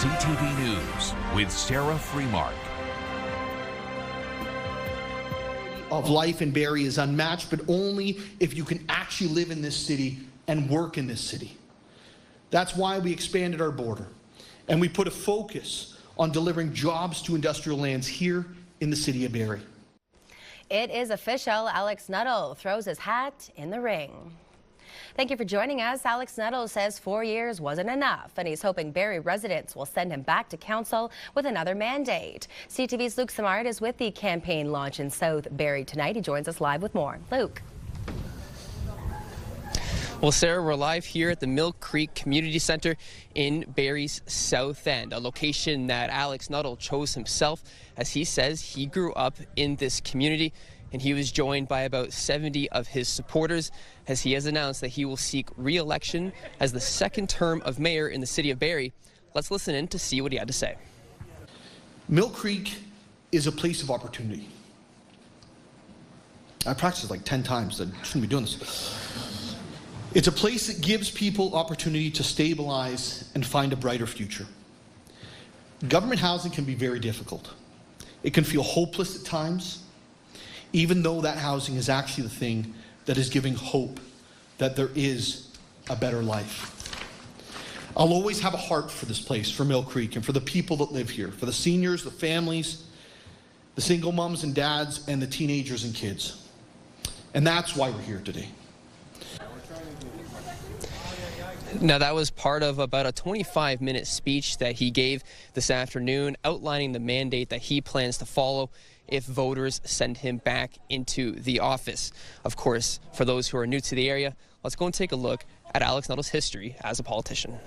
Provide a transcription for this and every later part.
CTV News with Sarah Freemark. Of life in Barrie is unmatched, but only if you can actually live in this city and work in this city. That's why we expanded our border, and we put a focus on delivering jobs to industrial lands here in the city of Barrie. It is official. Alex Nuttall throws his hat in the ring. Thank you for joining us. Alex Nuttall says 4 years wasn't enough, and he's hoping Barrie residents will send him back to council with another mandate. CTV's Luke Samard is with the campaign launch in South Barrie tonight. He joins us live with more. Luke. Well, Sarah, we're live here at the Mill Creek Community Centre in Barrie's South End, a location that Alex Nuttall chose himself. As he says, he grew up in this community, and he was joined by about 70 of his supporters as he has announced that he will seek re-election as the second term of mayor in the city of Barrie. Let's listen in to see what he had to say. Mill Creek is a place of opportunity. I practiced like 10 times. I shouldn't be doing this. It's a place that gives people opportunity to stabilize and find a brighter future. Government housing can be very difficult. It can feel hopeless at times, even though that housing is actually the thing that is giving hope that there is a better life. I'll always have a heart for this place, for Mill Creek, and for the people that live here, for the seniors, the families, the single moms and dads, and the teenagers and kids. And that's why we're here today. Now, that was part of about a 25-minute speech that he gave this afternoon, outlining the mandate that he plans to follow if voters send him back into the office. Of course, for those who are new to the area, let's go and take a look at Alex Nuttall's history as a politician.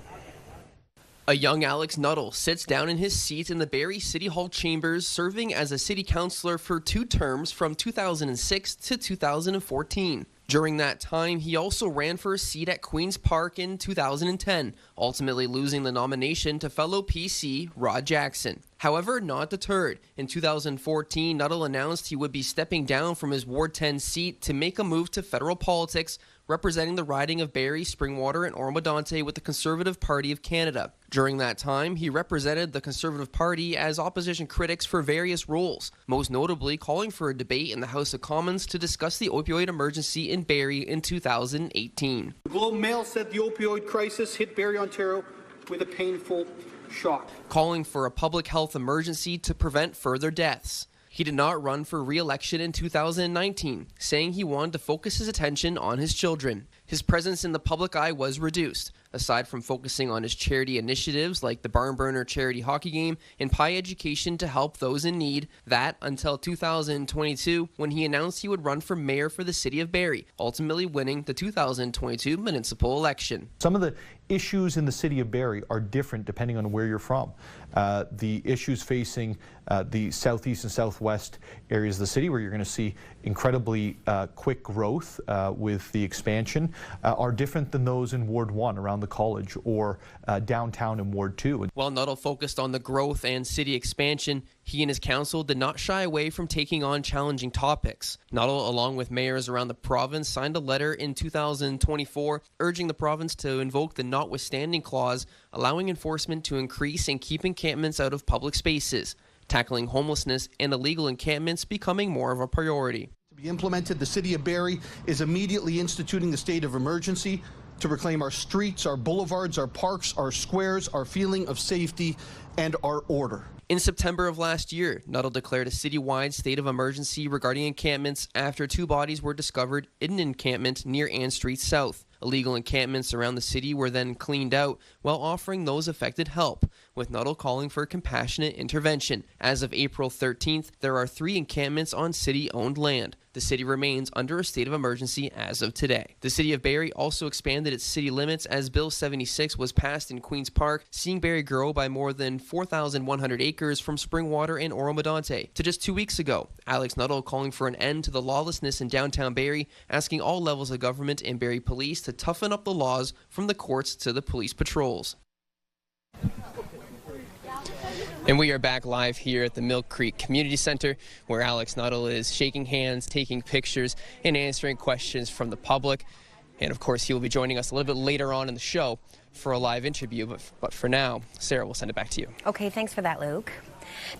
A young Alex Nuttall sits down in his seat in the Barrie City Hall chambers, serving as a city councillor for 2 terms from 2006 to 2014. During that time, he also ran for a seat at Queen's Park in 2010, ultimately losing the nomination to fellow PC Rod Jackson. However, not deterred, in 2014, Nuttall announced he would be stepping down from his Ward 10 seat to make a move to federal politics, representing the riding of Barrie, Springwater, and Ormodonte with the Conservative Party of Canada. During that time, he represented the Conservative Party as opposition critics for various roles, most notably calling for a debate in the House of Commons to discuss the opioid emergency in Barrie in 2018. The Globe and Mail said the opioid crisis hit Barrie, Ontario with a painful shock, calling for a public health emergency to prevent further deaths. He did not run for re-election in 2019, saying he wanted to focus his attention on his children. His presence in the public eye was reduced, aside from focusing on his charity initiatives like the Barn Burner charity hockey game and pie education to help those in need, that until 2022 when he announced he would run for mayor for the city of Barrie, ultimately winning the 2022 municipal election. Some of the issues in the city of Barrie are different depending on where you're from. The issues facing the southeast and southwest areas of the city, where you're going to see incredibly quick growth with the expansion, are different than those in Ward 1 around the college or downtown in Ward 2. While Nuttall focused on the growth and city expansion, he and his council did not shy away from taking on challenging topics. Nuttall, along with mayors around the province, signed a letter in 2024 urging the province to invoke the notwithstanding clause, allowing enforcement to increase and keep encampments out of public spaces, tackling homelessness and illegal encampments becoming more of a priority. To be implemented, the city of Barrie is immediately instituting the state of emergency to reclaim our streets, our boulevards, our parks, our squares, our feeling of safety, and our order. In September of last year, Nuttall declared a citywide state of emergency regarding encampments after 2 bodies were discovered in an encampment near Ann Street South. Illegal encampments around the city were then cleaned out while offering those affected help, with Nuttall calling for compassionate intervention. As of April 13th, there are 3 encampments on city-owned land. The city remains under a state of emergency as of today. The city of Barrie also expanded its city limits as Bill 76 was passed in Queen's Park, seeing Barrie grow by more than 4,100 acres from Springwater and Ormodonte to just 2 weeks ago. Alex Nuttall calling for an end to the lawlessness in downtown Barrie, asking all levels of government and Barrie police to toughen up the laws from the courts to the police patrols. And we are back live here at the Mill Creek Community Center, where Alex Nuttall is shaking hands, taking pictures, and answering questions from the public. And of course, he will be joining us a little bit later on in the show for a live interview. But for now, Sarah, we'll send it back to you. Okay, thanks for that, Luke.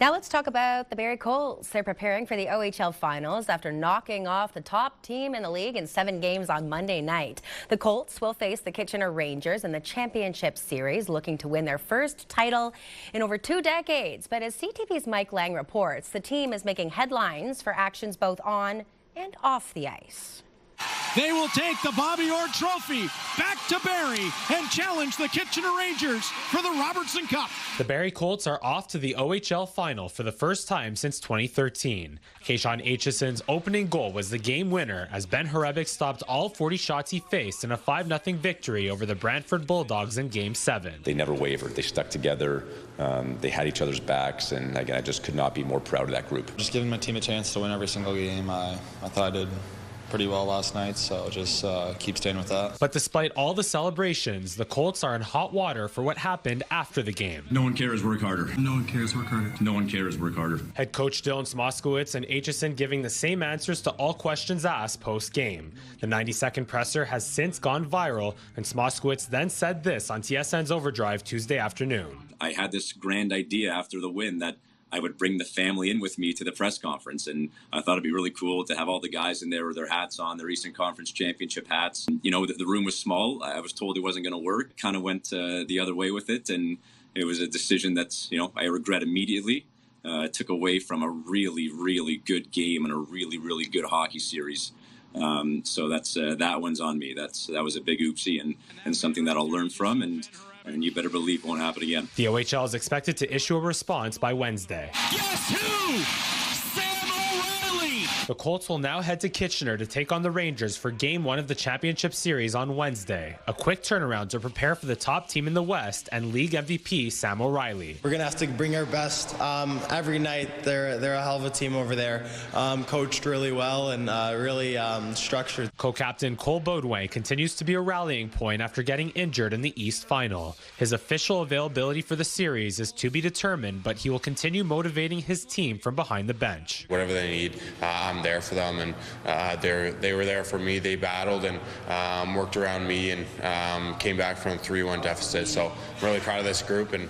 Now let's talk about the Barrie Colts. They're preparing for the OHL finals after knocking off the top team in the league in 7 games on Monday night. The Colts will face the Kitchener Rangers in the championship series, looking to win their first title in over 2 decades. But as CTV's Mike Lang reports, the team is making headlines for actions both on and off the ice. They will take the Bobby Orr Trophy back to Barrie and challenge the Kitchener Rangers for the Robertson Cup. The Barrie Colts are off to the OHL final for the first time since 2013. Kayshawn Aitchison's opening goal was the game winner as Ben Horebic stopped all 40 shots he faced in a 5-0 victory over the Brantford Bulldogs in Game 7. They never wavered. They stuck together. They had each other's backs, and again, I just could not be more proud of that group. Just giving my team a chance to win every single game. I thought I did pretty well last night, so just keep staying with that. But despite all the celebrations, the Colts are in hot water for what happened after the game. No one cares, work harder. No one cares, work harder. No one cares, work harder. Head coach Dylan Smoskowitz and Aitchison giving the same answers to all questions asked post-game. The 90-second presser has since gone viral, and Smoskowitz then said this on TSN's Overdrive Tuesday afternoon. I had this grand idea after the win that I would bring the family in with me to the press conference, and I thought it'd be really cool to have all the guys in there with their hats on, their Eastern Conference Championship hats. You know, the room was small. I was told it wasn't going to work. Kind of went the other way with it, and it was a decision that, you know, I regret immediately. It took away from a really, really good game and a really, really good hockey series. So that's that one's on me. That was a big oopsie and something that I'll learn from, and you better believe it won't happen again. The OHL is expected to issue a response by Wednesday. Guess who? Sam O'Reilly! The Colts will now head to Kitchener to take on the Rangers for Game 1 of the championship series on Wednesday. A quick turnaround to prepare for the top team in the West and league MVP Sam O'Reilly. We're going to have to bring our best every night. They're a hell of a team over there. Coached really well and really structured. Co-captain Cole Baudouin continues to be a rallying point after getting injured in the East Final. His official availability for the series is to be determined, but he will continue motivating his team from behind the bench. Whatever they need, I'm there for them, and they were there for me. They battled and worked around me and came back from a 3-1 deficit. So I'm really proud of this group, and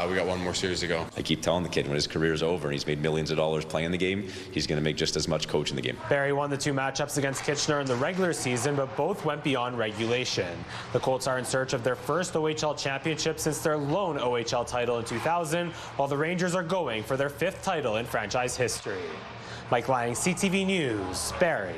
we got one more series to go. I keep telling the kid when his career is over and he's made millions of dollars playing the game, he's going to make just as much coaching the game. Barrie won the 2 matchups against Kitchener in the regular season, but both went beyond regulation. The Colts are in search of their first OHL championship since their lone OHL title in 2000, while the Rangers are going for their 5th title in franchise history. Mike Lang, CTV News, Barrie.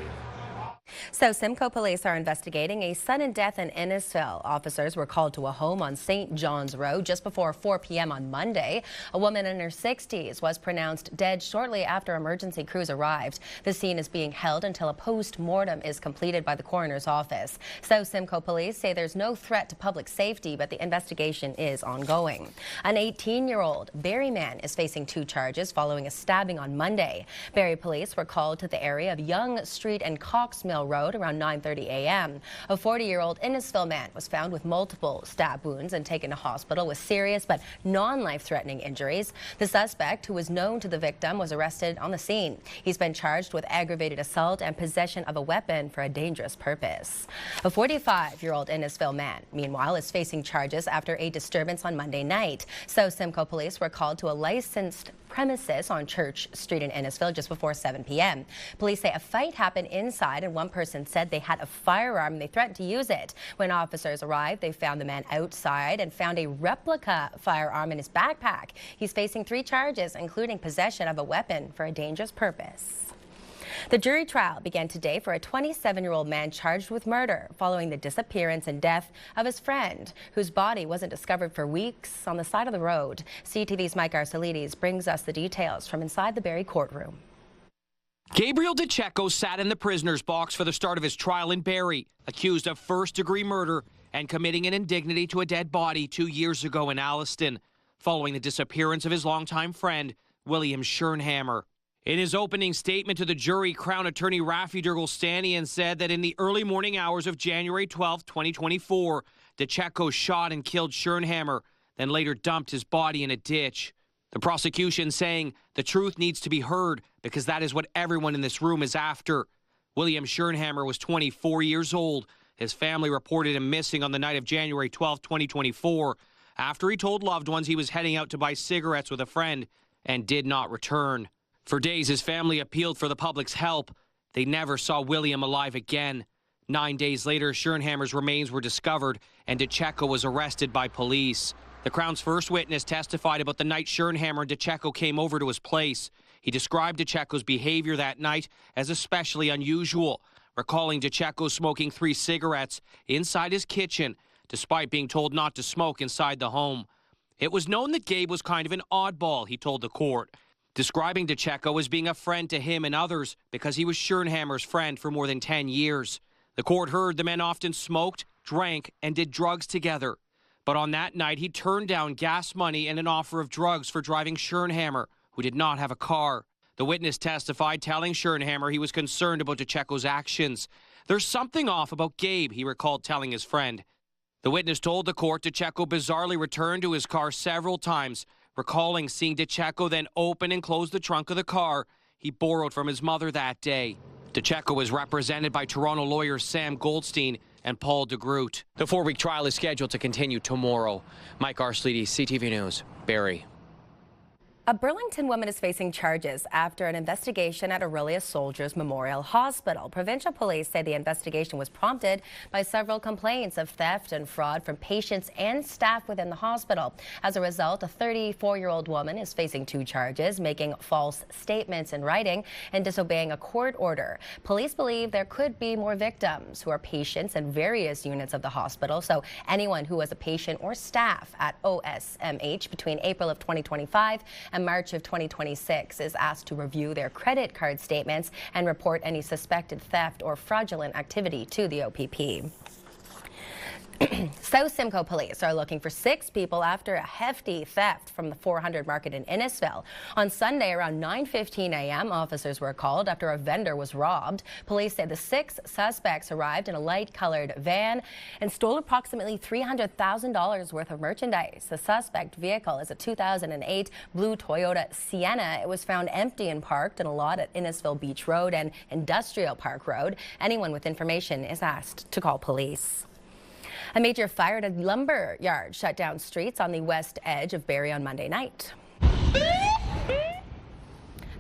So Simcoe police are investigating a sudden death in Innisfil. Officers were called to a home on St. John's Road just before 4 p.m. on Monday. A woman in her 60s was pronounced dead shortly after emergency crews arrived. The scene is being held until a post-mortem is completed by the coroner's office. So Simcoe police say there's no threat to public safety, but the investigation is ongoing. An 18-year-old Barrie man is facing 2 charges following a stabbing on Monday. Barrie police were called to the area of Young Street and Cox Mill Road around 9:30 a.m. A 40-year-old Innisfil man was found with multiple stab wounds and taken to hospital with serious but non-life-threatening injuries. The suspect, who was known to the victim, was arrested on the scene. He's been charged with aggravated assault and possession of a weapon for a dangerous purpose. A 45-year-old Innisfil man, meanwhile, is facing charges after a disturbance on Monday night. So Simcoe police were called to a licensed premises on Church Street in Innisfil just before 7 p.m. Police say a fight happened inside, and one person said they had a firearm and they threatened to use it. When officers arrived, they found the man outside and found a replica firearm in his backpack. He's facing 3 charges, including possession of a weapon for a dangerous purpose. The jury trial began today for a 27-year-old man charged with murder following the disappearance and death of his friend, whose body wasn't discovered for weeks on the side of the road. CTV's Mike Arcelides brings us the details from inside the Barrie courtroom. Gabriel DeCecco sat in the prisoner's box for the start of his trial in Barrie, accused of first-degree murder and committing an indignity to a dead body 2 years ago in Alliston, following the disappearance of his longtime friend, William Schernhammer. In his opening statement to the jury, Crown Attorney Rafi Durgulstanian said that in the early morning hours of January 12, 2024, DeCecco shot and killed Schernhammer, then later dumped his body in a ditch. The prosecution saying the truth needs to be heard because that is what everyone in this room is after. William Schernhammer was 24 years old. His family reported him missing on the night of January 12, 2024, after he told loved ones he was heading out to buy cigarettes with a friend and did not return. For days, his family appealed for the public's help. They never saw William alive again. 9 days later, Schernhammer's remains were discovered and DeCecco was arrested by police. The Crown's first witness testified about the night Schernhammer and DeCecco came over to his place. He described DeCecco's behavior that night as especially unusual, recalling DeCecco smoking 3 cigarettes inside his kitchen, despite being told not to smoke inside the home. It was known that Gabe was kind of an oddball, he told the court, describing DeCecco as being a friend to him and others because he was Schernhammer's friend for more than 10 years. The court heard the men often smoked, drank, and did drugs together. But on that night, he turned down gas money and an offer of drugs for driving Schernhammer, who did not have a car. The witness testified, telling Schernhammer he was concerned about DeCecco's actions. There's something off about Gabe, he recalled telling his friend. The witness told the court DeCecco bizarrely returned to his car several times, recalling seeing DeCecco then open and close the trunk of the car he borrowed from his mother that day. DeCecco was represented by Toronto lawyers Sam Goldstein and Paul DeGroot. The 4-week trial is scheduled to continue tomorrow. Mike Arsledy, CTV News, Barrie. A Burlington woman is facing charges after an investigation at Orillia Soldiers Memorial Hospital. Provincial police say the investigation was prompted by several complaints of theft and fraud from patients and staff within the hospital. As a result, a 34-year-old woman is facing 2 charges, making false statements in writing and disobeying a court order. Police believe there could be more victims who are patients in various units of the hospital, so anyone who was a patient or staff at OSMH between April of 2025 and March of 2026 is asked to review their credit card statements and report any suspected theft or fraudulent activity to the OPP. South Simcoe police are looking for 6 people after a hefty theft from the 400 market in Innisfil. On Sunday around 9:15 a.m., officers were called after a vendor was robbed. Police say the 6 suspects arrived in a light-colored van and stole approximately $300,000 worth of merchandise. The suspect vehicle is a 2008 blue Toyota Sienna. It was found empty and parked in a lot at Innisfil Beach Road and Industrial Park Road. Anyone with information is asked to call police. A major fire at a lumber yard shut down streets on the west edge of Barrie on Monday night.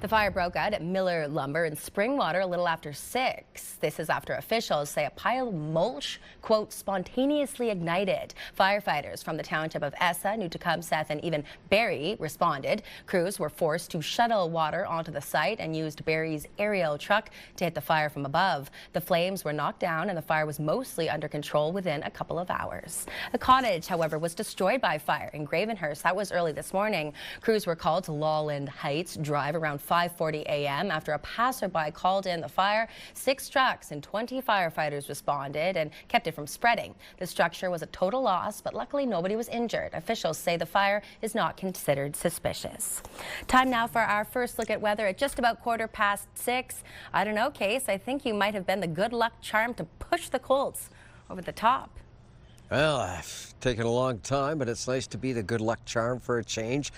The fire broke out at Miller Lumber in Springwater a little after 6. This is after officials say a pile of mulch, quote, spontaneously ignited. Firefighters from the township of Essa, Newtecumseth, and even Barrie responded. Crews were forced to shuttle water onto the site and used Barrie's aerial truck to hit the fire from above. The flames were knocked down and the fire was mostly under control within a couple of hours. A cottage, however, was destroyed by fire in Gravenhurst. That was early this morning. Crews were called to Lawland Heights Drive around 5:40 a.m. after a passerby called in the fire. 6 trucks and 20 firefighters responded and kept it from spreading. The structure was a total loss, but luckily nobody was injured. Officials say the fire is not considered suspicious. Time now for our first look at weather at just about 6:15. I don't know, Case, I think you might have been the good luck charm to push the Colts over the top. Well, I've taken a long time, but it's nice to be the good luck charm for a change.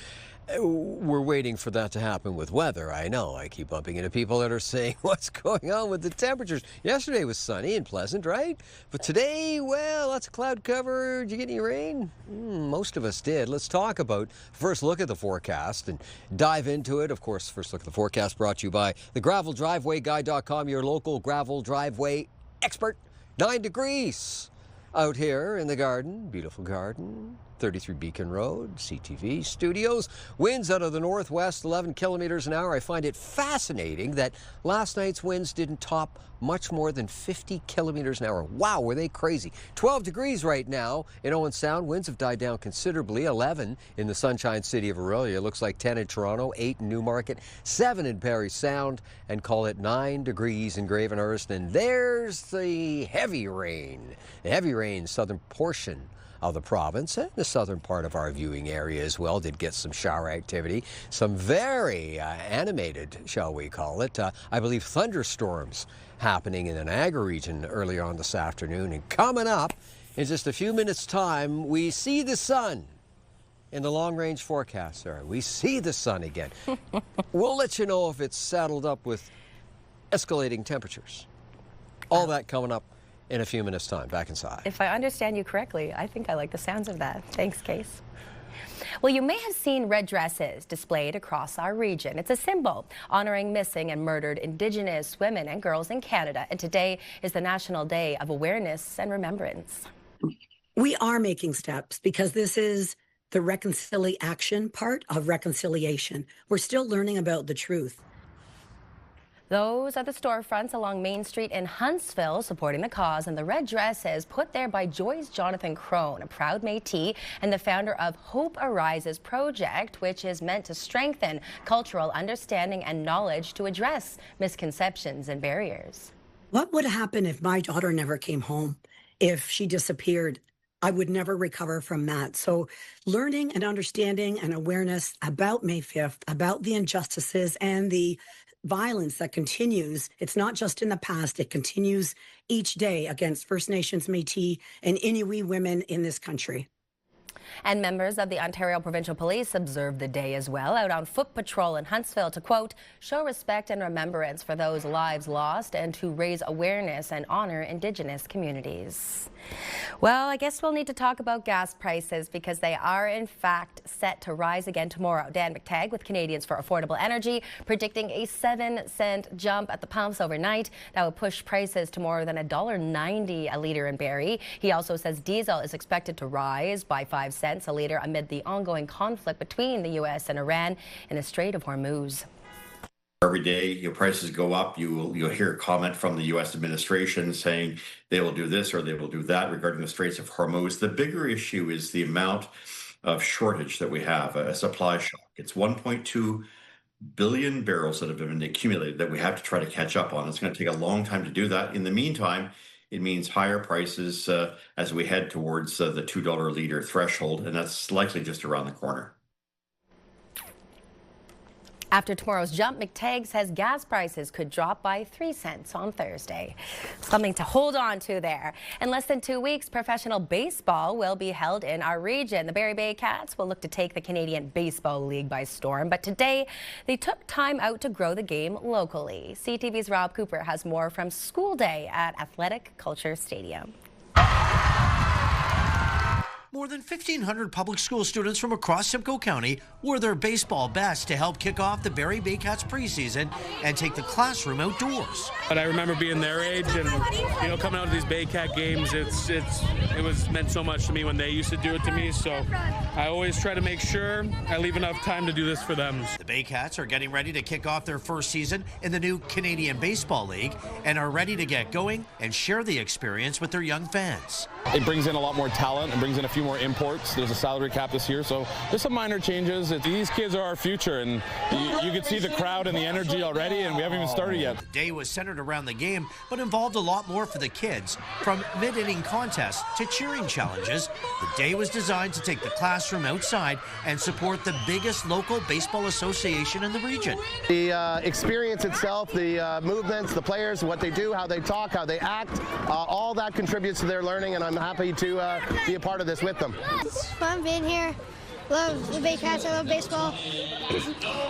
We're waiting for that to happen with weather. I know. I keep bumping into people that are saying, what's going on with the temperatures? Yesterday was sunny and pleasant, right? But today, well, lots of cloud cover. Did you get any rain? Most of us did. Let's talk about first look at the forecast and dive into it. Of course, first look at the forecast brought to you by the GravelDrivewayGuy.com, your local gravel driveway expert. 9 degrees out here in the garden. Beautiful garden. 33 Beacon Road, CTV Studios. Winds out of the northwest, 11 kilometers an hour. I find it fascinating that last night's winds didn't top much more than 50 kilometers an hour. Wow, were they crazy. 12 degrees right now in Owen Sound. Winds have died down considerably. 11 in the Sunshine City of Orillia. Looks like 10 in Toronto, 8 in Newmarket, 7 in Parry Sound, and call it 9 degrees in Gravenhurst. And there's the heavy rain. The heavy rain, southern portion of the province and the southern part of our viewing area as well did get some shower activity. Some very animated, shall we call it, I believe thunderstorms happening in the Niagara region earlier on this afternoon. And coming up in just a few minutes' time, we see the sun in the long-range forecast. Sorry, we see the sun again. We'll let you know if it's saddled up with escalating temperatures. All that coming up in a few minutes' time. Back inside. If I understand you correctly, I think I like the sounds of that. Thanks, Case. Well, you may have seen red dresses displayed across our region. It's a symbol honoring missing and murdered Indigenous women and girls in Canada. And today is the National Day of Awareness and Remembrance. We are making steps because this is the reconciliation part of reconciliation. We're still learning about the truth. Those are the storefronts along Main Street in Huntsville supporting the cause, and the red dresses put there by Joyce Jonathan Crone, a proud Métis and the founder of Hope Arises project, which is meant to strengthen cultural understanding and knowledge to address misconceptions and barriers. What would happen if my daughter never came home? If she disappeared? I would never recover from that. So learning and understanding and awareness about May 5th, about the injustices and the violence that continues. It's not just in the past, it continues each day against First Nations, Métis, and Inuit women in this country. And members of the Ontario Provincial Police observed the day as well, out on foot patrol in Huntsville to, quote, show respect and remembrance for those lives lost and to raise awareness and honor Indigenous communities. Well, I guess we'll need to talk about gas prices because they are, in fact, set to rise again tomorrow. Dan McTagg with Canadians for Affordable Energy predicting a 7-cent jump at the pumps overnight. That would push prices to more than $1.90 a litre in Barrie. He also says diesel is expected to rise by 5 cents a litre amid the ongoing conflict between the U.S. and Iran in the Strait of Hormuz. Every day, your prices go up. You'll hear a comment from the U.S. administration saying they will do this or they will do that regarding the Straits of Hormuz. The bigger issue is the amount of shortage that we have, a supply shock. It's 1.2 billion barrels that have been accumulated that we have to try to catch up on. It's going to take a long time to do that. In the meantime, it means higher prices as we head towards the $2 a litre threshold, and that's likely just around the corner. After tomorrow's jump, McTagg says gas prices could drop by 3 cents on Thursday. Something to hold on to there. In less than 2 weeks, professional baseball will be held in our region. The Barrie Bay Cats will look to take the Canadian Baseball League by storm, but today they took time out to grow the game locally. CTV's Rob Cooper has more from School Day at Athletic Culture Stadium. More than 1,500 public school students from across Simcoe County wore their baseball bats to help kick off the Barrie Baycats preseason and take the classroom outdoors. But I remember being their age and, coming out of these Baycat games, it was meant so much to me when they used to do it to me. So I always try to make sure I leave enough time to do this for them. The Baycats are getting ready to kick off their first season in the new Canadian Baseball League and are ready to get going and share the experience with their young fans. It brings in a lot more talent. It brings in a few more imports. There's a salary cap this year, so there's some minor changes. These kids are our future, and you can see the crowd and the energy already, and we haven't even started yet. The day was centered around the game, but involved a lot more for the kids. From mid-inning contests to cheering challenges, the day was designed to take the classroom outside and support the biggest local baseball association in the region. The experience itself, the movements, the players, what they do, how they talk, how they act, all that contributes to their learning, and I'm happy to be a part of this with them. It's fun being here. Love the Baycats. I love baseball.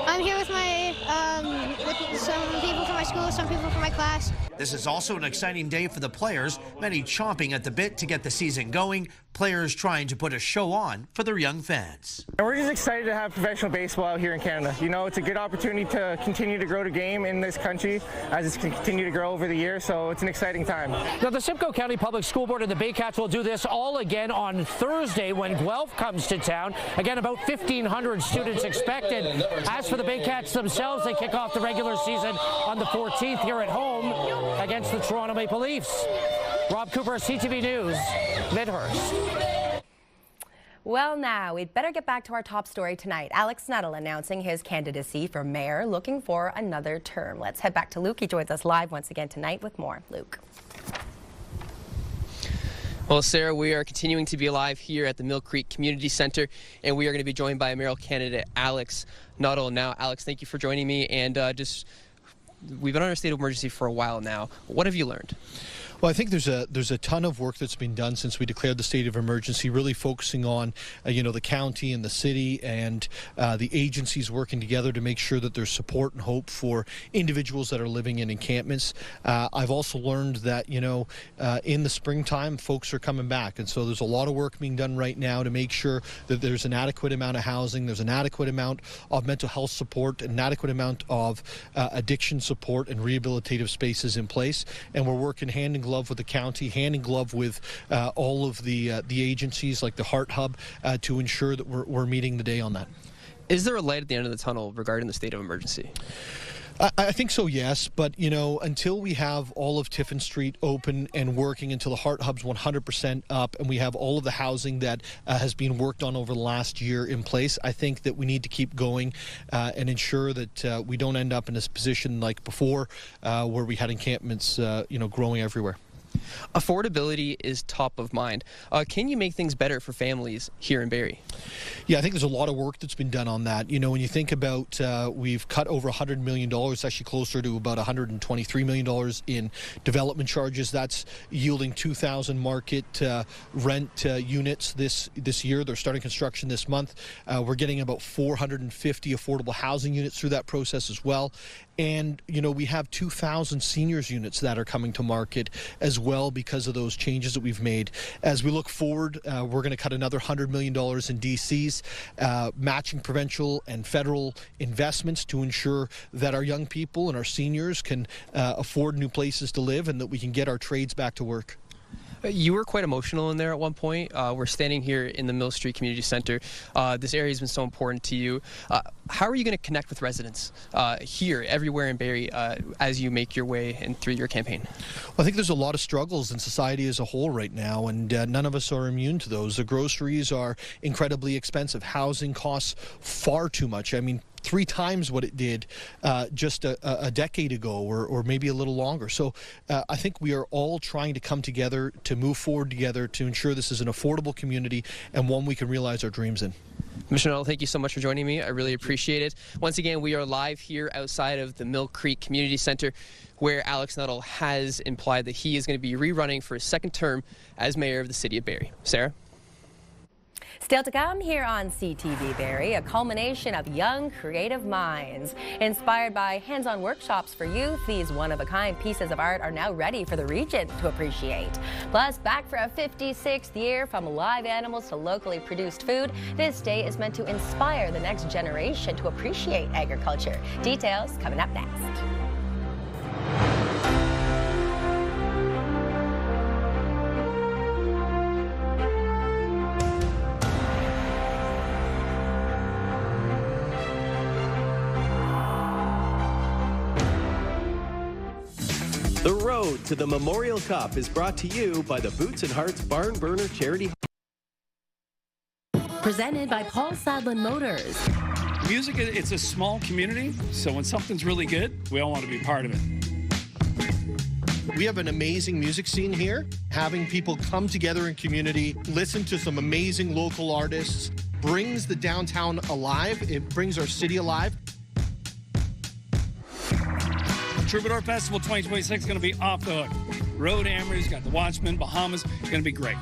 I'm here with with some people from my school, some people from my class. This is also an exciting day for the players, many chomping at the bit to get the season going, players trying to put a show on for their young fans. And we're just excited to have professional baseball out here in Canada. It's a good opportunity to continue to grow the game in this country as it's continued to grow over the years, so it's an exciting time. Now, the Simcoe County Public School Board and the Baycats will do this all again on Thursday when Guelph comes to town. Again, about 1,500 students expected. As for the Baycats themselves, they kick off the regular season on the 14th here at home against the Toronto Maple Leafs. Rob Cooper, CTV News, Midhurst. Well, now, we'd better get back to our top story tonight. Alex Nuttall announcing his candidacy for mayor, looking for another term. Let's head back to Luke. He joins us live once again tonight with more. Luke. Well, Sarah, we are continuing to be live here at the Mill Creek Community Center, and we are going to be joined by mayoral candidate Alex Nuttall. Now, Alex, thank you for joining me, and we've been under a state of emergency for a while now. What have you learned? Well, I think there's a ton of work that's been done since we declared the state of emergency, really focusing on the county and the city and the agencies working together to make sure that there's support and hope for individuals that are living in encampments. I've also learned that in the springtime folks are coming back, and so there's a lot of work being done right now to make sure that there's an adequate amount of housing, there's an adequate amount of mental health support, an adequate amount of addiction support and rehabilitative spaces in place, and we're working hand in glove with the county, hand in glove with all of the agencies like the Heart Hub to ensure that we're meeting the day on that. Is there a light at the end of the tunnel regarding the state of emergency? I think so, yes, but until we have all of Tiffin Street open and working, until the Heart Hub's 100% up, and we have all of the housing that has been worked on over the last year in place, I think that we need to keep going and ensure that we don't end up in this position like before, where we had encampments, growing everywhere. Affordability is top of mind. Can you make things better for families here in Barrie? Yeah, I think there's a lot of work that's been done on that. When you think about we've cut over $100 million, actually closer to about $123 million in development charges. That's yielding 2,000 market rent units this year. They're starting construction this month. We're getting about 450 affordable housing units through that process as well. And, we have 2,000 seniors units that are coming to market as well because of those changes that we've made. As we look forward, we're going to cut another $100 million in DCs, matching provincial and federal investments to ensure that our young people and our seniors can afford new places to live and that we can get our trades back to work. You were quite emotional in there at one point. We're standing here in the Mill Street Community Center. This area has been so important to you. How are you going to connect with residents here, everywhere in Barrie, as you make your way and through your campaign? Well, I think there's a lot of struggles in society as a whole right now, and none of us are immune to those. The groceries are incredibly expensive. Housing costs far too much. 3 times what it did just a decade ago or maybe a little longer. So I think we are all trying to come together to move forward together to ensure this is an affordable community and one we can realize our dreams in. Commissioner Nuttall, thank you so much for joining me. I really appreciate it. Once again, we are live here outside of the Mill Creek Community Center, where Alex Nuttall has implied that he is going to be rerunning for his second term as mayor of the city of Barrie. Sarah? Still to come here on CTV Barrie, a culmination of young, creative minds. Inspired by hands-on workshops for youth, these one-of-a-kind pieces of art are now ready for the region to appreciate. Plus, back for a 56th year, from live animals to locally produced food, this day is meant to inspire the next generation to appreciate agriculture. Details coming up next. The road to the Memorial Cup is brought to you by the Boots and Hearts Barn Burner Charity. Presented by Paul Sadlin Motors. Music, it's a small community, so when something's really good, we all want to be part of it. We have an amazing music scene here. Having people come together in community, listen to some amazing local artists, brings the downtown alive. It brings our city alive. Troubadour Festival 2026 is going to be off the hook. Road Hammers, got the Watchmen, Bahamas, going to be great.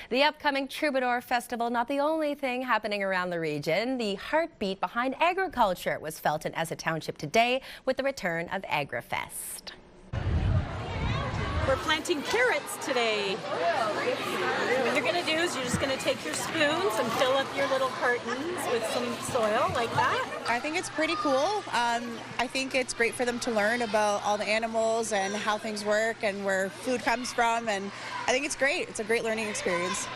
The upcoming Troubadour Festival, not the only thing happening around the region. The heartbeat behind agriculture was felt in Essa Township today with the return of AgriFest. We're planting carrots today. What you're going to do is you're just going to take your spoons and fill up your little cartons with some soil like that. I think it's pretty cool. I think it's great for them to learn about all the animals and how things work and where food comes from, and I think it's great. It's a great learning experience.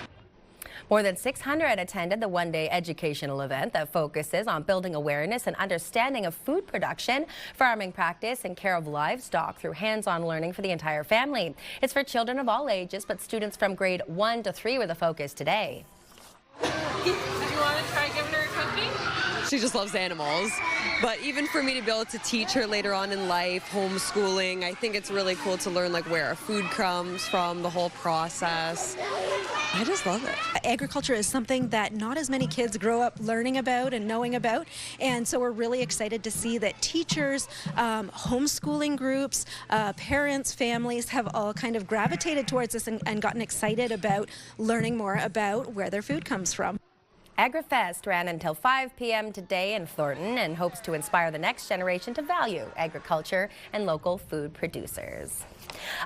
More than 600 attended the one-day educational event that focuses on building awareness and understanding of food production, farming practice, and care of livestock through hands-on learning for the entire family. It's for children of all ages, but students from grade 1 to 3 were the focus today. Do you want to try giving her a cookie? She just loves animals, but even for me to be able to teach her later on in life, homeschooling, I think it's really cool to learn like where our food comes from, the whole process. I just love it. Agriculture is something that not as many kids grow up learning about and knowing about, and so we're really excited to see that teachers, homeschooling groups, parents, families have all kind of gravitated towards this and gotten excited about learning more about where their food comes from. AgriFest ran until 5 p.m. today in Thornton and hopes to inspire the next generation to value agriculture and local food producers.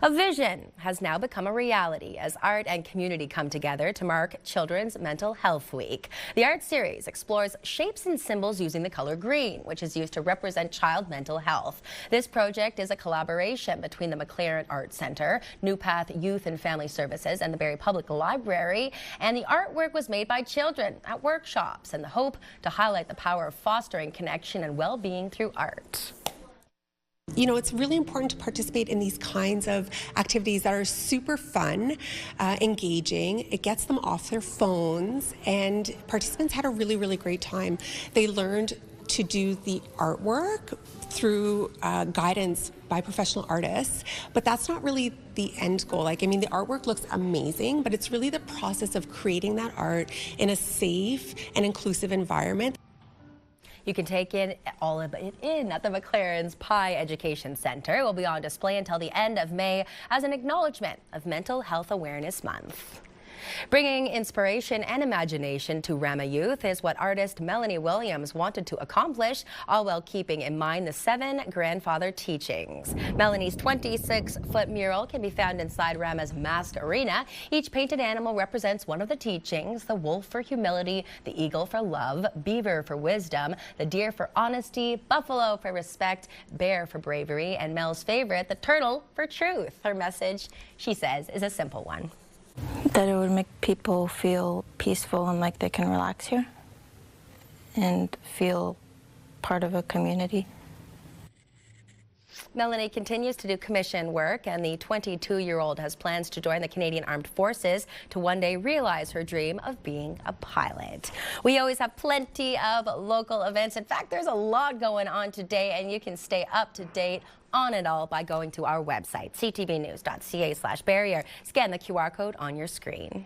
A vision has now become a reality as art and community come together to mark Children's Mental Health Week. The art series explores shapes and symbols using the color green, which is used to represent child mental health. This project is a collaboration between the McLaren Art Centre, New Path Youth and Family Services, and the Barrie Public Library. And the artwork was made by children at workshops in the hope to highlight the power of fostering connection and well-being through art. You know, it's really important to participate in these kinds of activities that are super fun, engaging. It gets them off their phones, and participants had a really, really great time. They learned to do the artwork through guidance by professional artists, but that's not really the end goal. Like, I mean, the artwork looks amazing, but it's really the process of creating that art in a safe and inclusive environment. You can take in all of it at the McLaren's Pie Education Center. It will be on display until the end of May as an acknowledgement of Mental Health Awareness Month. Bringing inspiration and imagination to Rama youth is what artist Melanie Williams wanted to accomplish, all while keeping in mind the 7 grandfather teachings. Melanie's 26-foot mural can be found inside Rama's Mask Arena. Each painted animal represents one of the teachings: the wolf for humility, the eagle for love, beaver for wisdom, the deer for honesty, buffalo for respect, bear for bravery, and Mel's favorite, the turtle, for truth. Her message, she says, is a simple one. That it would make people feel peaceful and like they can relax here and feel part of a community. Melanie continues to do commission work, and the 22-year-old has plans to join the Canadian Armed Forces to one day realize her dream of being a pilot. We always have plenty of local events. In fact, there's a lot going on today, and you can stay up to date on it all by going to our website, ctvnews.ca/Barrie, or scan the QR code on your screen.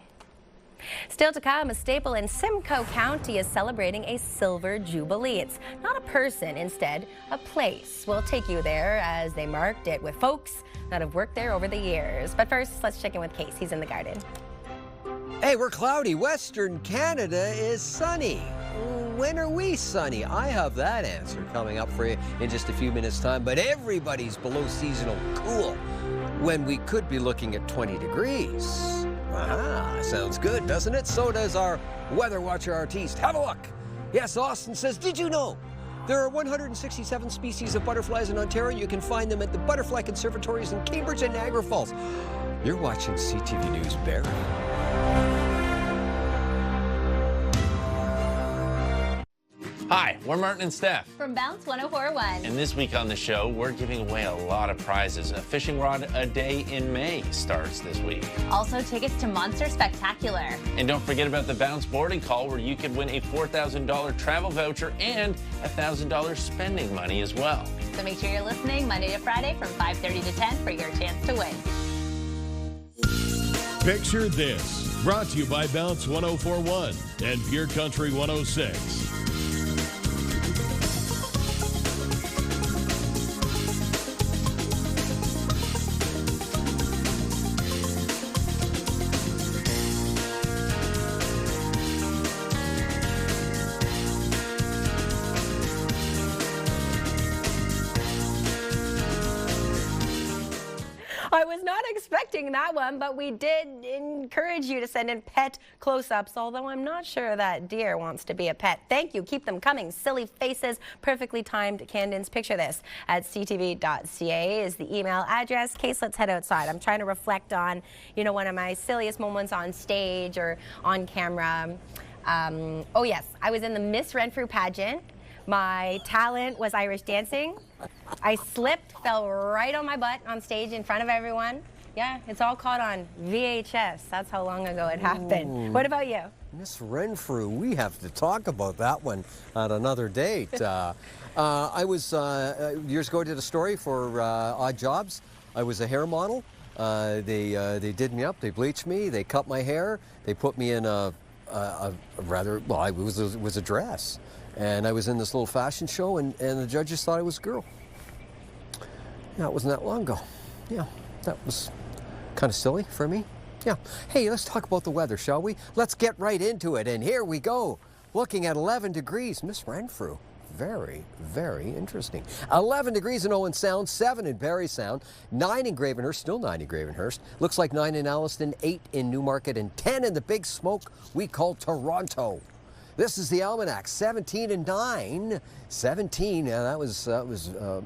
Still to come, a staple in Simcoe County is celebrating a silver jubilee. It's not a person, instead a place. We'll take you there as they marked it with folks that have worked there over the years. But first, let's check in with Case. He's in the garden. Hey, we're cloudy. Western Canada is sunny. When are we sunny? I have that answer coming up for you in just a few minutes' time. But everybody's below seasonal cool when we could be looking at 20 degrees. Sounds good, doesn't it? So does our weather watcher artiste. Have a look. Yes, Austin says, did you know there are 167 species of butterflies in Ontario? You can find them at the Butterfly Conservatories in Cambridge and Niagara Falls. You're watching CTV News Barrie. Hi, we're Martin and Steph from Bounce 104.1. And this week on the show, we're giving away a lot of prizes. A fishing rod a day in May starts this week. Also, tickets to Monster Spectacular. And don't forget about the Bounce boarding call, where you could win a $4,000 travel voucher and $1,000 spending money as well. So make sure you're listening Monday to Friday from 5:30 to 10 for your chance to win. Picture this, brought to you by Bounce 104.1 and Pure Country 106. I was not expecting that one, but we did encourage you to send in pet close-ups, although I'm not sure that deer wants to be a pet. Thank you. Keep them coming. Silly faces, perfectly timed candons. Picture this at ctv.ca is the email address. Case, let's head outside. I'm trying to reflect on, you know, one of my silliest moments on stage or on camera. Oh, yes. I was in the Miss Renfrew pageant. My talent was Irish dancing. I slipped, fell right on my butt on stage in front of everyone. Yeah, it's all caught on VHS. That's how long ago it happened. Ooh. What about you? Miss Renfrew, we have to talk about that one at another date. I was, years ago, I did a story for Odd Jobs. I was a hair model. They did me up. They bleached me. They cut my hair. They put me in a rather, well, it was a dress. And I was in this little fashion show, and the judges thought I was a girl. Yeah, it wasn't that long ago. Yeah, that was kind of silly for me. Yeah. Hey, let's talk about the weather, shall we? Let's get right into it. And here we go. Looking at 11 degrees. Miss Renfrew. Very, very interesting. 11 degrees in Owen Sound, 7 in Barrie Sound, 9 in Gravenhurst, still 9 in Gravenhurst. Looks like 9 in Alliston, 8 in Newmarket, and 10 in the big smoke we call Toronto. This is the Almanac, 17 and 9. 17, yeah, that was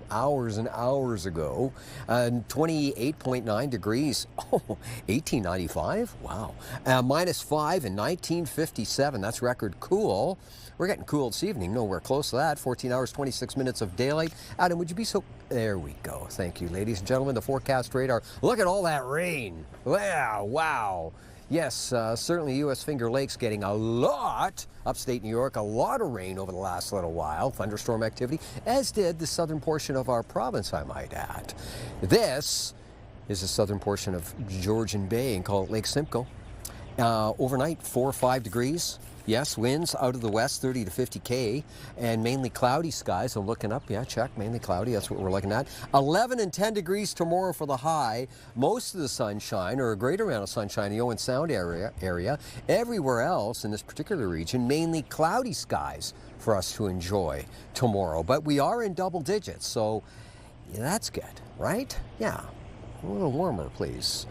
hours and hours ago. 28.9 degrees. Oh, 1895? Wow. -5 and 1957. That's record cool. We're getting cool this evening. Nowhere close to that. 14 hours, 26 minutes of daylight. Adam, would you be so... There we go. Thank you, ladies and gentlemen. The forecast radar. Look at all that rain. Wow, wow. Yes, certainly U.S. Finger Lakes getting a lot, upstate New York, a lot of rain over the last little while, thunderstorm activity, as did the southern portion of our province, I might add. This is the southern portion of Georgian Bay and call it Lake Simcoe. Overnight, 4 or 5 degrees. Yes, winds out of the west, 30 to 50 k, and mainly cloudy skies. I'm looking up, yeah, check, mainly cloudy, that's what we're looking at. 11 and 10 degrees tomorrow for the high. Most of the sunshine, or a greater amount of sunshine, in the Owen Sound area. Everywhere else in this particular region, mainly cloudy skies for us to enjoy tomorrow. But we are in double digits, so yeah, that's good, right? Yeah, a little warmer, please.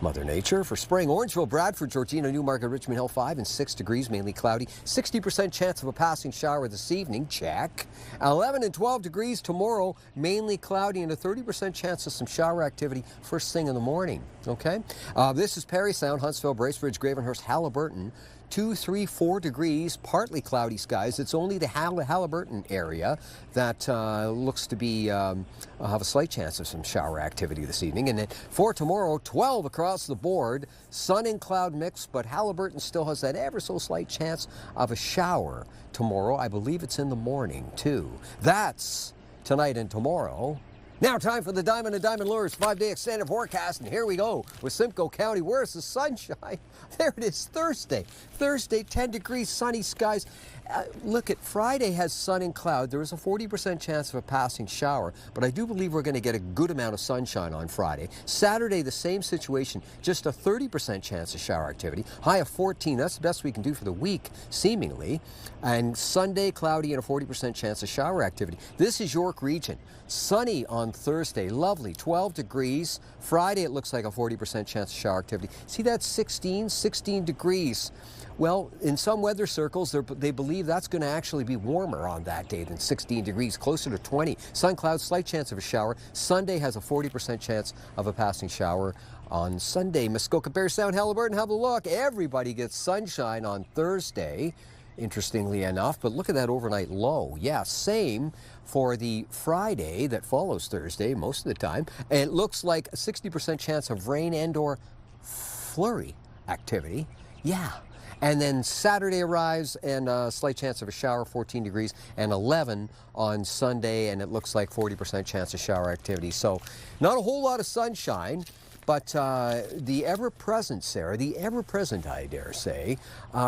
Mother Nature for spring. Orangeville, Bradford, Georgina, Newmarket, Richmond Hill, 5 and 6 degrees, mainly cloudy. 60% chance of a passing shower this evening, check. 11 and 12 degrees tomorrow, mainly cloudy, and a 30% chance of some shower activity first thing in the morning, okay? This is Parry Sound, Huntsville, Bracebridge, Gravenhurst, Haliburton. 2, 3, 4 degrees, partly cloudy skies. It's only the Haliburton area that looks to be have a slight chance of some shower activity this evening. And then for tomorrow, 12 across the board, sun and cloud mix, but Haliburton still has that ever so slight chance of a shower tomorrow. I believe it's in the morning too. That's tonight and tomorrow. Now time for the Diamond and Diamond Lures 5-day extended forecast, and here we go with Simcoe County. Where's the sunshine? There it is, Thursday. Thursday, 10 degrees, sunny skies. Look at Friday has sun and cloud. There is a 40% chance of a passing shower, but I do believe we're going to get a good amount of sunshine on Friday. Saturday, the same situation, just a 30% chance of shower activity. High of 14, that's the best we can do for the week, seemingly. And Sunday, cloudy and a 40% chance of shower activity. This is York Region. Sunny on Thursday, lovely, 12 degrees. Friday, it looks like a 40% chance of shower activity. See that 16 degrees. Well, in some weather circles, they believe that's going to actually be warmer on that day than 16 degrees, closer to 20. Sun clouds, slight chance of a shower. Sunday has a 40% chance of a passing shower on Sunday. Muskoka, Bear Sound, Haliburton, have a look. Everybody gets sunshine on Thursday, interestingly enough, but look at that overnight low. Yeah, same for the Friday that follows Thursday most of the time. And it looks like a 60% chance of rain and or flurry activity. Yeah. And then Saturday arrives and a slight chance of a shower, 14 degrees, and 11 on Sunday, and it looks like 40% chance of shower activity. So not a whole lot of sunshine, but the ever-present, Sarah, the ever-present, I dare say,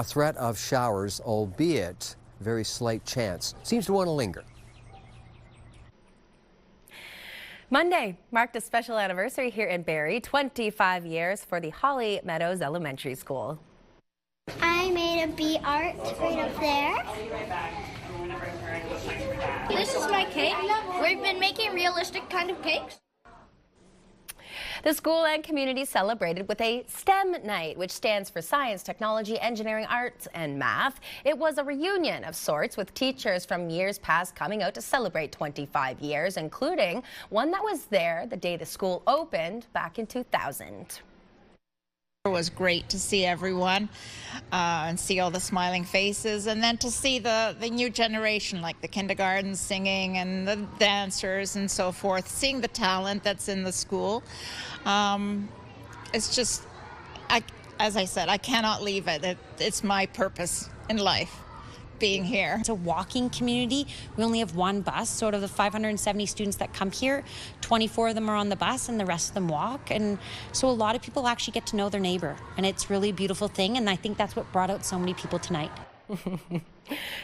threat of showers, albeit very slight chance, seems to want to linger. Monday marked a special anniversary here in Barrie, 25 years for the Holly Meadows Elementary School. I made a bee art right up there. This is my cake. We've been making realistic kind of cakes. The school and community celebrated with a STEM night, which stands for Science, Technology, Engineering, Arts, and Math. It was a reunion of sorts with teachers from years past coming out to celebrate 25 years, including one that was there the day the school opened back in 2000. It was great to see everyone and see all the smiling faces, and then to see the new generation, like the kindergarten singing and the dancers and so forth, seeing the talent that's in the school. It's just, as I said, I cannot leave it. It's my purpose in life being here. It's a walking community. We only have one bus, so out of the 570 students that come here, 24 of them are on the bus and the rest of them walk. And so a lot of people actually get to know their neighbor, and it's really a beautiful thing, and I think that's what brought out so many people tonight.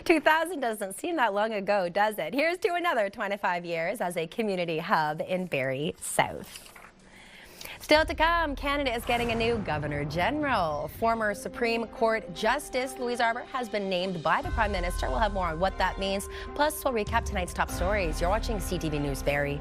2000 doesn't seem that long ago, does it? Here's to another 25 years as a community hub in Barrie South. Still to come, Canada is getting a new Governor General. Former Supreme Court Justice Louise Arbour has been named by the Prime Minister. We'll have more on what that means. Plus, we'll recap tonight's top stories. You're watching CTV News Barrie.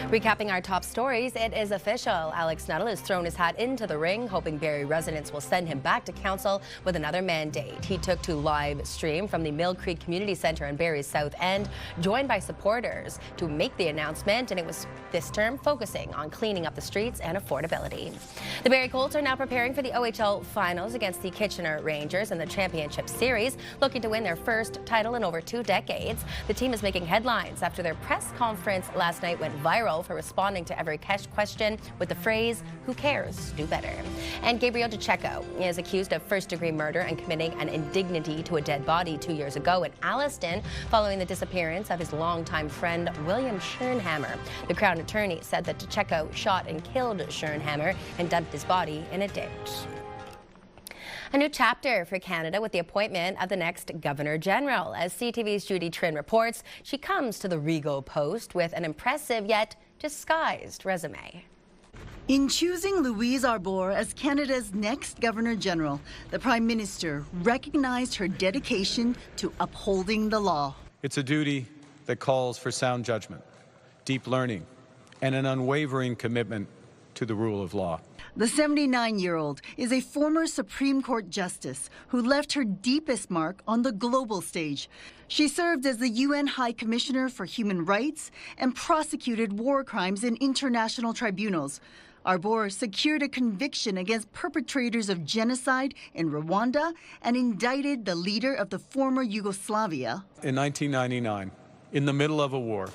Recapping our top stories, it is official. Alex Nuttall has thrown his hat into the ring, hoping Barrie residents will send him back to council with another mandate. He took to live stream from the Mill Creek Community Centre in Barrie's South End, joined by supporters to make the announcement, and it was this term focusing on cleaning up the streets and affordability. The Barrie Colts are now preparing for the OHL finals against the Kitchener Rangers in the Championship Series, looking to win their first title in over 2 decades. The team is making headlines after their press conference last night went viral for responding to every question with the phrase, "Who cares? Do better." And Gabriel DeCecco is accused of first-degree murder and committing an indignity to a dead body 2 years ago in Alliston following the disappearance of his longtime friend William Schernhammer. The Crown Attorney said that DeCecco shot and killed Schernhammer and dumped his body in a ditch. A new chapter for Canada with the appointment of the next Governor General. As CTV's Judy Trin reports, she comes to the regal post with an impressive yet disguised resume. In choosing Louise Arbour as Canada's next Governor General, the Prime Minister recognized her dedication to upholding the law. It's a duty that calls for sound judgment, deep learning, and an unwavering commitment to the rule of law. The 79-year-old is a former Supreme Court justice who left her deepest mark on the global stage. She served as the UN High Commissioner for Human Rights and prosecuted war crimes in international tribunals. Arbour secured a conviction against perpetrators of genocide in Rwanda and indicted the leader of the former Yugoslavia. In 1999, in the middle of a war,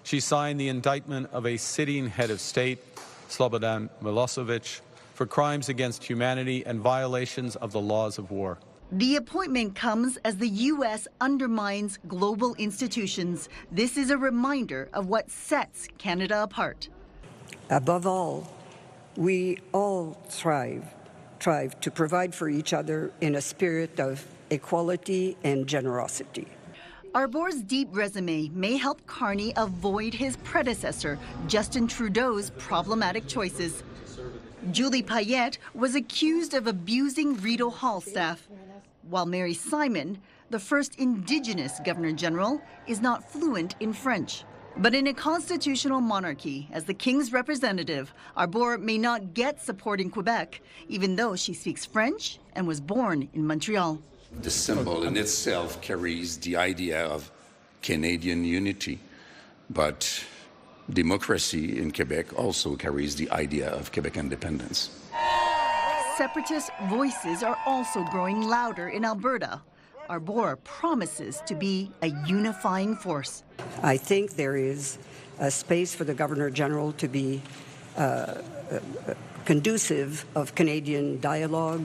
she signed the indictment of a sitting head of state, Slobodan Milosevic, for crimes against humanity and violations of the laws of war. The appointment comes as the U.S. undermines global institutions. This is a reminder of what sets Canada apart. Above all, we all strive to provide for each other in a spirit of equality and generosity. Arbour's deep resume may help Carney avoid his predecessor, Justin Trudeau's problematic choices. Julie Payette was accused of abusing Rideau Hall staff, while Mary Simon, the first Indigenous Governor General, is not fluent in French. But in a constitutional monarchy, as the King's representative, Arbour may not get support in Quebec, even though she speaks French and was born in Montreal. The symbol in itself carries the idea of Canadian unity, but democracy in Quebec also carries the idea of Quebec independence. Separatist voices are also growing louder in Alberta. Arbour promises to be a unifying force. I think there is a space for the Governor General to be conducive of Canadian dialogue,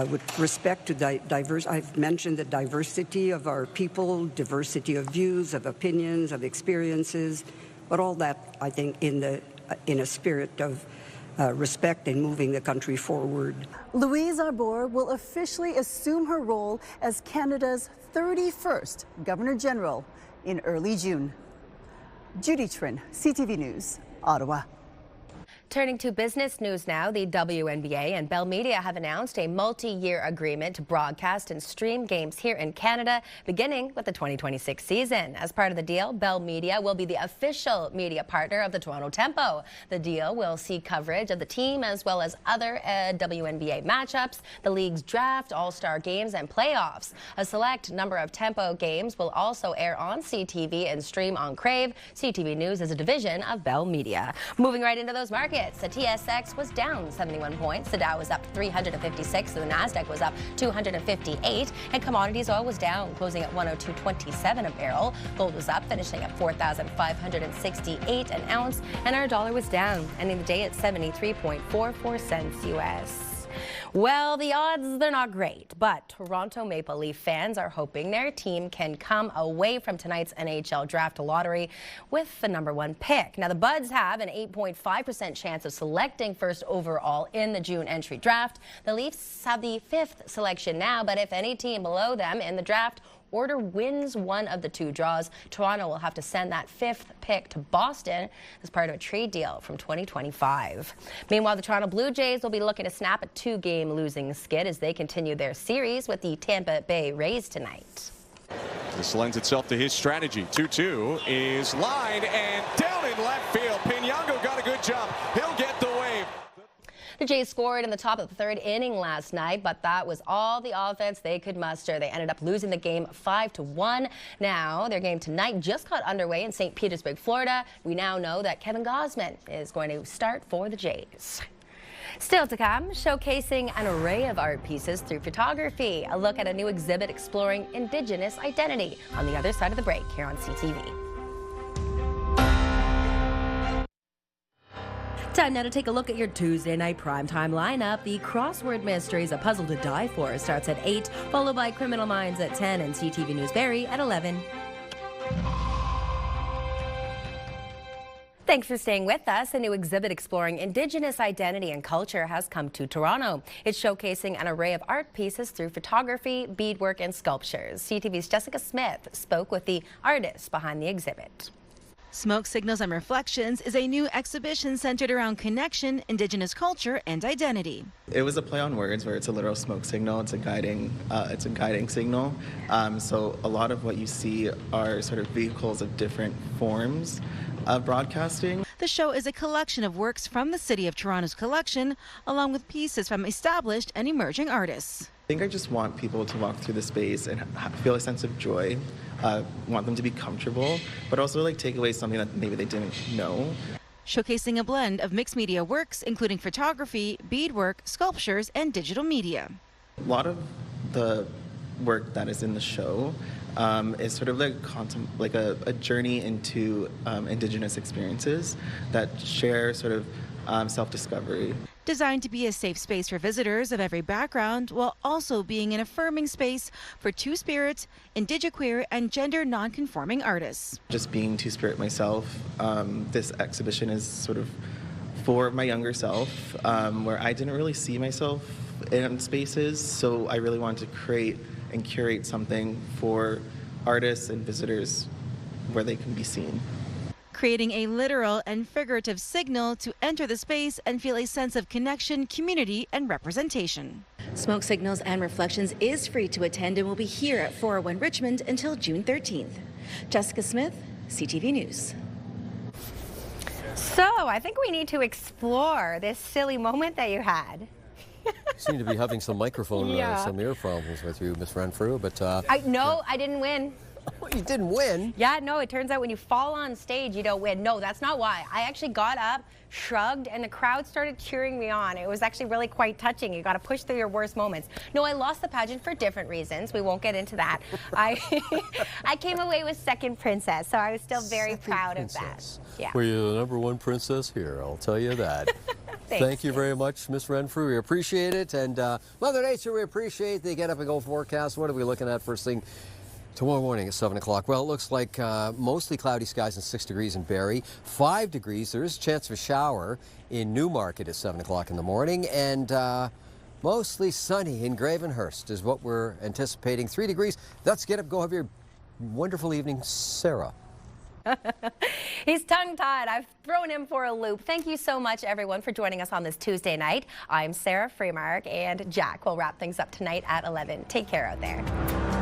with respect to diverse. I've mentioned the diversity of our people, diversity of views, of opinions, of experiences, but all that, I think, in a spirit of respect and moving the country forward. Louise Arbour will officially assume her role as Canada's 31st Governor General in early June. Judy Trin, CTV News, Ottawa. Turning to business news now, the WNBA and Bell Media have announced a multi-year agreement to broadcast and stream games here in Canada, beginning with the 2026 season. As part of the deal, Bell Media will be the official media partner of the Toronto Tempo. The deal will see coverage of the team as well as other WNBA matchups, the league's draft, all-star games, and playoffs. A select number of Tempo games will also air on CTV and stream on Crave. CTV News is a division of Bell Media. Moving right into those markets. markets. The TSX was down 71 points. The Dow was up 356. And the NASDAQ was up 258. And commodities oil was down, closing at 102.27 a barrel. Gold was up, finishing at 4,568 an ounce. And our dollar was down, ending the day at 73.44 cents U.S. Well, the odds, they're not great, but Toronto Maple Leaf fans are hoping their team can come away from tonight's NHL draft lottery with the #1 pick. Now, the Buds have an 8.5% chance of selecting first overall in the June entry draft. The Leafs have the 5th selection now, but if any team below them in the draft order wins one of the 2 draws, Toronto will have to send that 5th pick to Boston as part of a trade deal from 2025. Meanwhile, the Toronto Blue Jays will be looking to snap a 2-game losing skid as they continue their series with the Tampa Bay Rays tonight. This lends itself to his strategy. 2-2 is lined and down in left field. Pinyango got a good jump. He'll get the wave. The Jays scored in the top of the 3rd inning last night, but that was all the offense they could muster. They ended up losing the game 5-1. Now, their game tonight just got underway in St. Petersburg, Florida. We now know that Kevin Gausman is going to start for the Jays. Still to come, showcasing an array of art pieces through photography. A look at a new exhibit exploring Indigenous identity on the other side of the break here on CTV. Time now to take a look at your Tuesday night primetime lineup. The crossword mysteries, A Puzzle to Die For, starts at 8, followed by Criminal Minds at 10 and CTV News Barrie at 11. Thanks for staying with us. A new exhibit exploring Indigenous identity and culture has come to Toronto. It's showcasing an array of art pieces through photography, beadwork, and sculptures. CTV's Jessica Smith spoke with the artists behind the exhibit. Smoke Signals and Reflections is a new exhibition centered around connection, Indigenous culture, and identity. It was a play on words where it's a literal smoke signal. It's a guiding signal. So a lot of what you see are sort of vehicles of different forms of broadcasting. The show is a collection of works from the City of Toronto's collection, along with pieces from established and emerging artists. I think I just want people to walk through the space and feel a sense of joy. Want them to be comfortable, but also like take away something that maybe they didn't know. Showcasing a blend of mixed media works, including photography, beadwork, sculptures, and digital media. A lot of the work that is in the show is sort of like a journey into Indigenous experiences that share sort of self-discovery. Designed to be a safe space for visitors of every background, while also being an affirming space for Two-Spirit, Indigiqueer, and gender non-conforming artists. Just being Two-Spirit myself, this exhibition is sort of for my younger self, where I didn't really see myself in spaces, so I really wanted to create and curate something for artists and visitors where they can be seen. Creating a literal and figurative signal to enter the space and feel a sense of connection, community, and representation. Smoke Signals and Reflections is free to attend and will be here at 401 Richmond until June 13th. Jessica Smith, CTV News. So, I think we need to explore this silly moment that you had. You seem to be having some microphone, some ear problems with you, Miss Renfrew, but... I didn't win. You didn't win? Yeah, no, it turns out when you fall on stage, you don't win. No, that's not why. I actually got up, shrugged, and the crowd started cheering me on. It was actually really quite touching. You got to push through your worst moments. No, I lost the pageant for different reasons. We won't get into that. I came away with second princess, so I was still very proud of that. Yeah. Well, you're the #1 princess here, I'll tell you that. Thank you very much, Miss Renfrew. We appreciate it. And Mother Nature, we appreciate the Get Up and Go forecast. What are we looking at first thing tomorrow morning at 7 o'clock? Well, it looks like mostly cloudy skies and 6 degrees in Barrie. 5 degrees. There is a chance of a shower in Newmarket at 7 o'clock in the morning. And mostly sunny in Gravenhurst is what we're anticipating. 3 degrees. That's Get Up, Go. Have your wonderful evening, Sarah. He's tongue-tied. I've thrown him for a loop. Thank you so much, everyone, for joining us on this Tuesday night. I'm Sarah Freemark, and Jack will wrap things up tonight at 11. Take care out there.